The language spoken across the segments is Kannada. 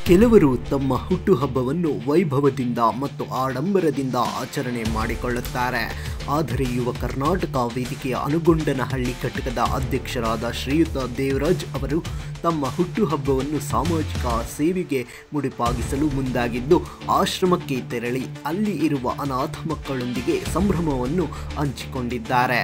ಕೆಲವರು ತಮ್ಮ ಹುಟ್ಟುಹಬ್ಬವನ್ನು ವೈಭವದಿಂದ ಮತ್ತು ಆಡಂಬರದಿಂದ ಆಚರಣೆ ಮಾಡಿಕೊಳ್ಳುತ್ತಾರೆ. ಆದರೆ ಯುವ ಕರ್ನಾಟಕ ವೇದಿಕೆಯ ಅನುಗೊಂಡನಹಳ್ಳಿ ಘಟಕದ ಅಧ್ಯಕ್ಷರಾದ ಶ್ರೀಯುತ ದೇವರಾಜ್ ಅವರು ತಮ್ಮ ಹುಟ್ಟುಹಬ್ಬವನ್ನು ಸಾಮಾಜಿಕ ಸೇವೆಗೆ ಮುಡಿಪಾಗಿಸಲು ಮುಂದಾಗಿದ್ದು, ಆಶ್ರಮಕ್ಕೆ ತೆರಳಿ ಅಲ್ಲಿ ಇರುವ ಅನಾಥ ಮಕ್ಕಳೊಂದಿಗೆ ಸಂಭ್ರಮವನ್ನು ಹಂಚಿಕೊಂಡಿದ್ದಾರೆ.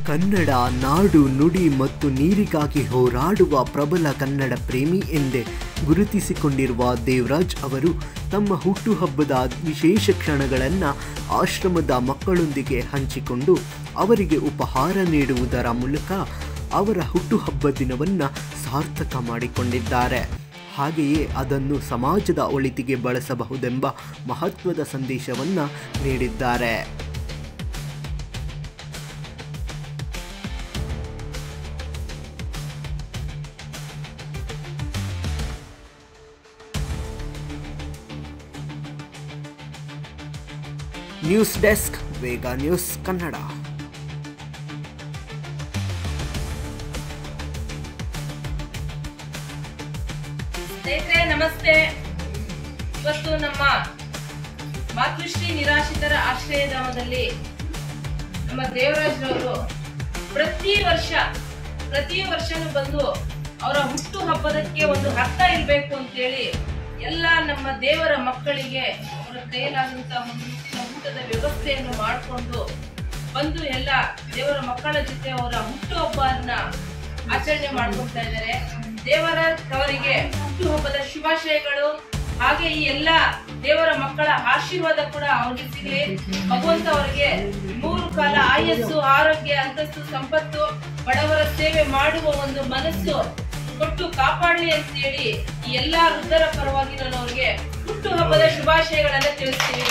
ಕನ್ನಡ ನಾಡು ನುಡಿ ಮತ್ತು ನೀರಿಗಾಗಿ ಹೋರಾಡುವ ಪ್ರಬಲ ಕನ್ನಡ ಪ್ರೇಮಿ ಎಂದೇ ಗುರುತಿಸಿಕೊಂಡಿರುವ ದೇವರಾಜ್ ಅವರು ತಮ್ಮ ಹುಟ್ಟುಹಬ್ಬದ ವಿಶೇಷ ಕ್ಷಣಗಳನ್ನು ಆಶ್ರಮದ ಮಕ್ಕಳೊಂದಿಗೆ ಹಂಚಿಕೊಂಡು ಅವರಿಗೆ ಉಪಹಾರ ನೀಡುವುದರ ಮೂಲಕ ಅವರ ಹುಟ್ಟುಹಬ್ಬ ದಿನವನ್ನು ಸಾರ್ಥಕ ಮಾಡಿಕೊಂಡಿದ್ದಾರೆ. ಹಾಗೆಯೇ ಅದನ್ನು ಸಮಾಜದ ಒಳಿತಿಗೆ ಬಳಸಬಹುದೆಂಬ ಮಹತ್ವದ ಸಂದೇಶವನ್ನು ನೀಡಿದ್ದಾರೆ. ನ್ಯೂಸ್ ಡೆಸ್ಕ್, ವೇಗ ನ್ಯೂಸ್ ಕನ್ನಡ. ಸ್ನೇಹಿತರೆ ನಮಸ್ತೆ. ಇವತ್ತು ನಮ್ಮ ಮಾತೃಶ್ರೀ ನಿರಾಶ್ರಿತರ ಆಶ್ರಯಧಾಮದಲ್ಲಿ ನಮ್ಮ ದೇವರಾಜ್ರವರು ಪ್ರತಿ ವರ್ಷನೂ ಬಂದು ಅವರ ಹುಟ್ಟು ಹಬ್ಬದಕ್ಕೆ ಒಂದು ಅರ್ಥ ಇರಬೇಕು ಅಂತೇಳಿ ಎಲ್ಲ ನಮ್ಮ ದೇವರ ಮಕ್ಕಳಿಗೆ ಅವರ ಕೈಯಲ್ಲಾದಂತಹ ಒಂದು ಊಟದ ವ್ಯವಸ್ಥೆಯನ್ನು ಮಾಡಿಕೊಂಡು ಬಂದು ಎಲ್ಲ ದೇವರ ಮಕ್ಕಳ ಜೊತೆ ಅವರ ಹುಟ್ಟುಹಬ್ಬವನ್ನ ಆಚರಣೆ ಮಾಡ್ಕೊಳ್ತಾ ಇದ್ದಾರೆ. ದೇವರಾಜ್ ಅವರಿಗೆ ಹುಟ್ಟುಹಬ್ಬದ ಶುಭಾಶಯಗಳು. ಹಾಗೆ ಈ ಎಲ್ಲ ದೇವರ ಮಕ್ಕಳ ಆಶೀರ್ವಾದ ಕೂಡ ಅವ್ರಿಗೆ ಸಿಗಲಿ. ಭಗವಂತ ಅವರಿಗೆ 3 ಕಾಲ ಆಯಸ್ಸು, ಆರೋಗ್ಯ, ಅಂತಸ್ತು, ಸಂಪತ್ತು, ಬಡವರ ಸೇವೆ ಮಾಡುವ ಒಂದು ಮನಸ್ಸು ಕೊಟ್ಟು ಕಾಪಾಡಲಿ ಅಂತೇಳಿ ಈ ಎಲ್ಲಾ ವೃದ್ಧರ ಪರವಾಗಿ ನಾನು ಅವ್ರಿಗೆ ಹುಟ್ಟುಹಬ್ಬದ ಶುಭಾಶಯಗಳನ್ನ ತಿಳಿಸ್ತೀನಿ.